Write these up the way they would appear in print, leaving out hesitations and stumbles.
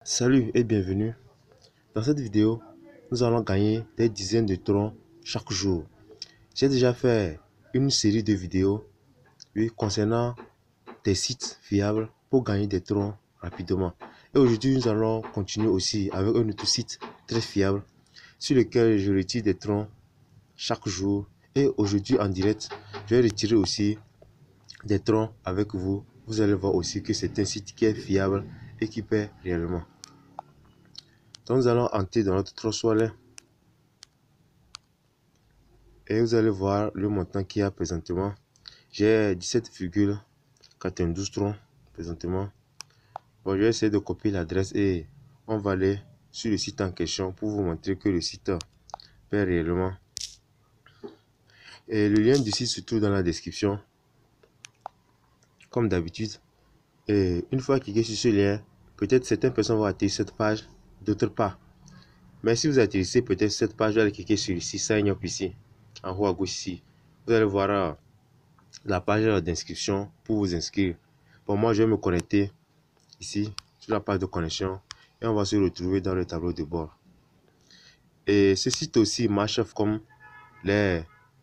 Salut et bienvenue. Dans cette vidéo, nous allons gagner des dizaines de troncs chaque jour. J'ai déjà fait une série de vidéos concernant des sites fiables pour gagner des troncs rapidement. Et aujourd'hui, nous allons continuer aussi avec un autre site très fiable sur lequel je retire des troncs chaque jour. Et aujourd'hui, en direct, je vais retirer aussi des troncs avec vous. Vous allez voir aussi que c'est un site qui est fiable et qui paie réellement. Donc, nous allons entrer dans notre trottoir et vous allez voir le montant qu'il y a présentement. J'ai 17,92 troncs présentement. Bon, je vais essayer de copier l'adresse et on va aller sur le site en question pour vous montrer que le site paie réellement. Et le lien du site se trouve dans la description, comme d'habitude. Et une fois cliqué sur ce lien, peut-être certaines personnes vont atterrir cette page, d'autres pas. Mais si vous atterrissez peut-être cette page, vous allez cliquer sur ici, sign up ici, en haut à gauche ici. Vous allez voir la page d'inscription pour vous inscrire. Pour moi, je vais me connecter ici sur la page de connexion et on va se retrouver dans le tableau de bord. Et ce site aussi marche comme les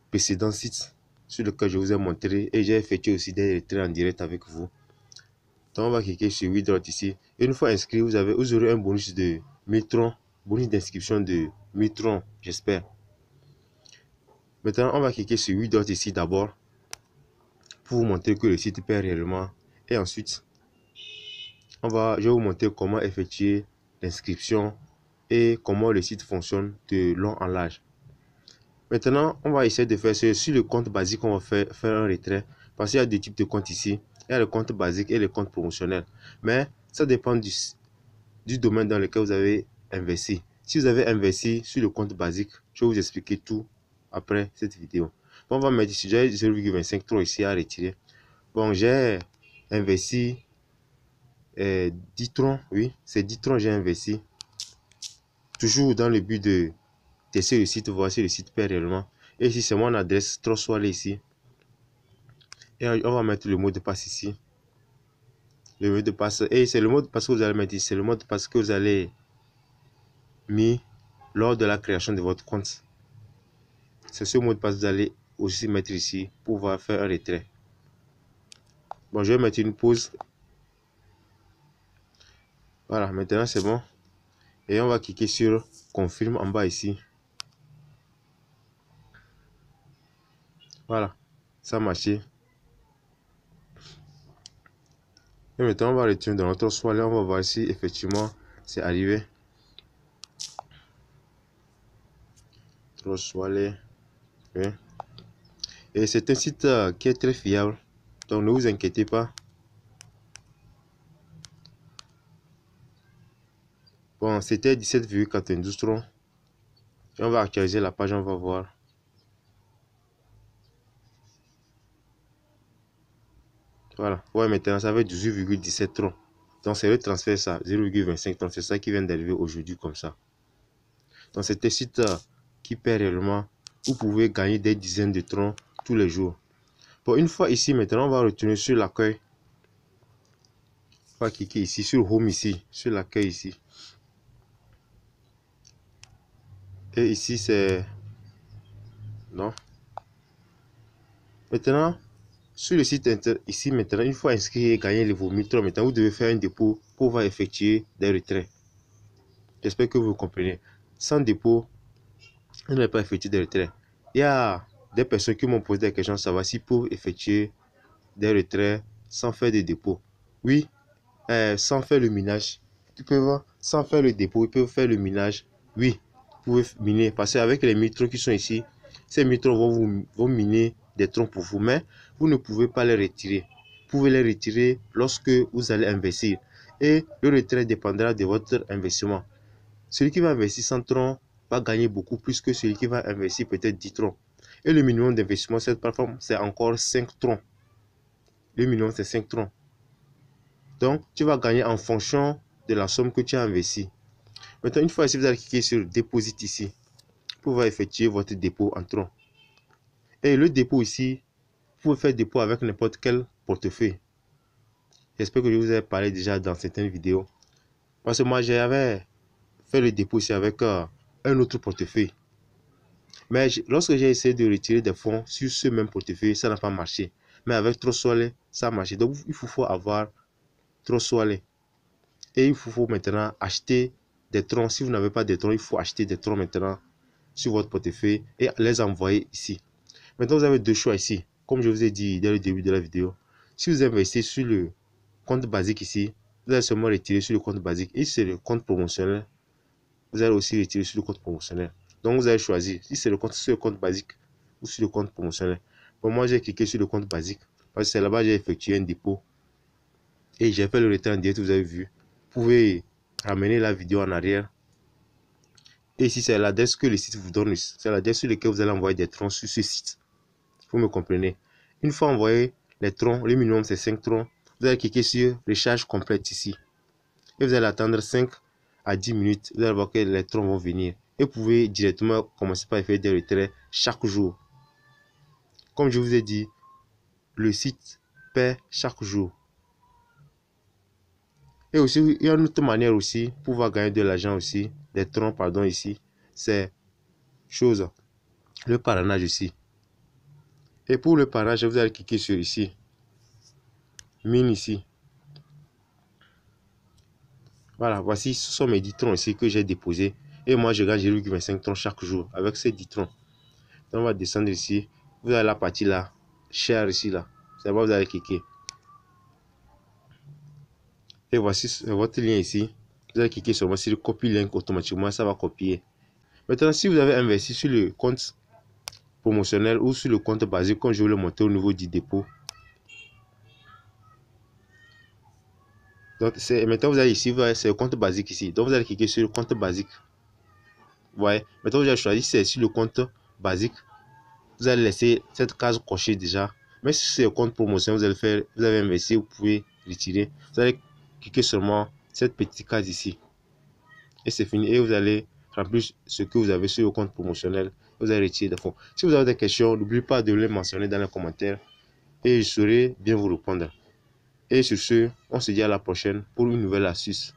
précédents sites sur lesquels je vous ai montré et j'ai effectué aussi des retraits en direct avec vous. Donc on va cliquer sur withdraw ici. Et une fois inscrit, vous aurez un bonus de 1000 troncs, bonus d'inscription de 1000 troncs, j'espère. Maintenant, on va cliquer sur withdraw ici d'abord pour vous montrer que le site paie réellement. Et ensuite, je vais vous montrer comment effectuer l'inscription et comment le site fonctionne de long en large. Maintenant, on va essayer de faire sur le compte basique, on va faire un retrait parce qu'il y a deux types de comptes ici. Il y a le compte basique et le compte promotionnel. Mais ça dépend du domaine dans lequel vous avez investi. Si vous avez investi sur le compte basique, je vais vous expliquer tout après cette vidéo. Bon, on va mettre ici, j'ai 0,25 troncs ici à retirer. Bon, j'ai investi 10 troncs, oui, c'est 10 troncs j'ai investi. Toujours dans le but de tester le site, voir si le site paie réellement. Et ici, c'est mon adresse Trustwallet ici. Et on va mettre le mot de passe ici. Le mot de passe, et c'est le mot de passe que vous allez mettre ici. C'est le mot de passe que vous allez mis lors de la création de votre compte. C'est ce mot de passe que vous allez aussi mettre ici pour pouvoir faire un retrait. Bon, je vais mettre une pause. Voilà, maintenant c'est bon. Et on va cliquer sur confirme en bas ici. Voilà, ça a marché. Et maintenant, on va retourner dans notre soirée. On va voir si effectivement c'est arrivé. Soirée. Oui. Et c'est un site qui est très fiable. Donc ne vous inquiétez pas. Bon, c'était 17,92 troncs. Et on va actualiser la page, on va voir. Voilà. Ouais, maintenant ça fait 18,17 troncs. Donc c'est le transfert ça, 0,25 troncs. C'est ça qui vient d'arriver aujourd'hui comme ça. Donc c'est un site qui paie réellement. Vous pouvez gagner des dizaines de troncs tous les jours. Bon, une fois ici, maintenant on va retourner sur l'accueil. On va cliquer ici sur Home ici, sur l'accueil ici. Et ici c'est... Non. Maintenant, sur le site ici maintenant, une fois inscrit et gagné vos 1000 troncs, maintenant vous devez faire un dépôt pour pouvoir effectuer des retraits. J'espère que vous comprenez. Sans dépôt, vous n'allez pas effectuer des retraits. Il y a des personnes qui m'ont posé des questions, savoir s'ils peuvent effectuer des retraits sans faire de dépôt. Oui, sans faire le minage. Ils peuvent, sans faire le dépôt, ils peuvent faire le minage. Oui, vous pouvez miner. Parce qu'avec les 1000 troncs qui sont ici, ces 1000 troncs vont miner des troncs pour vous. Mais vous ne pouvez pas les retirer. Vous pouvez les retirer lorsque vous allez investir. Et le retrait dépendra de votre investissement. Celui qui va investir 100 troncs va gagner beaucoup plus que celui qui va investir peut-être 10 troncs. Et le minimum d'investissement sur cette plateforme, c'est encore 5 troncs. Le minimum, c'est 5 troncs. Donc, tu vas gagner en fonction de la somme que tu as investie. Maintenant, une fois ici, vous allez cliquer sur Deposit ici pour pouvoir effectuer votre dépôt en troncs. Et le dépôt ici, vous pouvez faire dépôt avec n'importe quel portefeuille. J'espère que je vous ai parlé déjà dans certaines vidéos. Parce que moi, j'avais fait le dépôt ici avec un autre portefeuille. Mais lorsque j'ai essayé de retirer des fonds sur ce même portefeuille, ça n'a pas marché. Mais avec Trust ça a marché. Donc, il faut avoir Trust. Et il faut maintenant acheter des troncs. Si vous n'avez pas de troncs, il faut acheter des troncs maintenant sur votre portefeuille et les envoyer ici. Maintenant, vous avez deux choix ici. Comme je vous ai dit dès le début de la vidéo, si vous investissez sur le compte basique ici, vous allez seulement retirer sur le compte basique. Et si c'est le compte promotionnel, vous allez aussi retirer sur le compte promotionnel. Donc, vous allez choisir si c'est sur le compte basique ou sur le compte promotionnel. Pour moi, j'ai cliqué sur le compte basique parce que c'est là-bas que j'ai effectué un dépôt. Et j'ai fait le retrait en direct, vous avez vu. Vous pouvez ramener la vidéo en arrière. Et ici, c'est l'adresse que le site vous donne. C'est l'adresse sur laquelle vous allez envoyer des troncs sur ce site. Vous me comprenez? Une fois envoyé les troncs, le minimum c'est 5 troncs. Vous allez cliquer sur recharge complète ici. Et vous allez attendre 5 à 10 minutes. Vous allez voir que les troncs vont venir. Et vous pouvez directement commencer par faire des retraits chaque jour. Comme je vous ai dit, le site paie chaque jour. Et aussi, il y a une autre manière aussi pour pouvoir gagner de l'argent aussi, des troncs, pardon, ici. C'est chose, le parrainage ici. Et pour le parrainage, vous allez cliquer sur ici. Mine ici. Voilà, voici, ce sont mes 10 troncs ici que j'ai déposés. Et moi, je gagne 0,25 troncs chaque jour avec ces 10 troncs. Donc, on va descendre ici. Vous avez la partie là, share ici là. C'est là-bas vous allez cliquer. Et voici votre lien ici. Vous allez cliquer seulement sur le copy link automatiquement, ça va copier. Maintenant, si vous avez investi sur le compte promotionnel ou sur le compte basique, comme je vous l'ai montré au niveau du dépôt. Donc, maintenant, vous allez ici, c'est le compte basique ici. Donc, vous allez cliquer sur le compte basique. Vous voyez, maintenant, vous allez choisir si c'est sur le compte basique. Vous allez laisser cette case cochée déjà. Mais si c'est le compte promotion, vous avez investi, vous pouvez retirer. Vous allez cliquer seulement cette petite case ici. Et c'est fini. Et vous allez remplir ce que vous avez sur le compte promotionnel. Vous allez retirer des fonds. Si vous avez des questions, n'oubliez pas de les mentionner dans les commentaires. Et je saurai bien vous répondre. Et sur ce, on se dit à la prochaine pour une nouvelle astuce.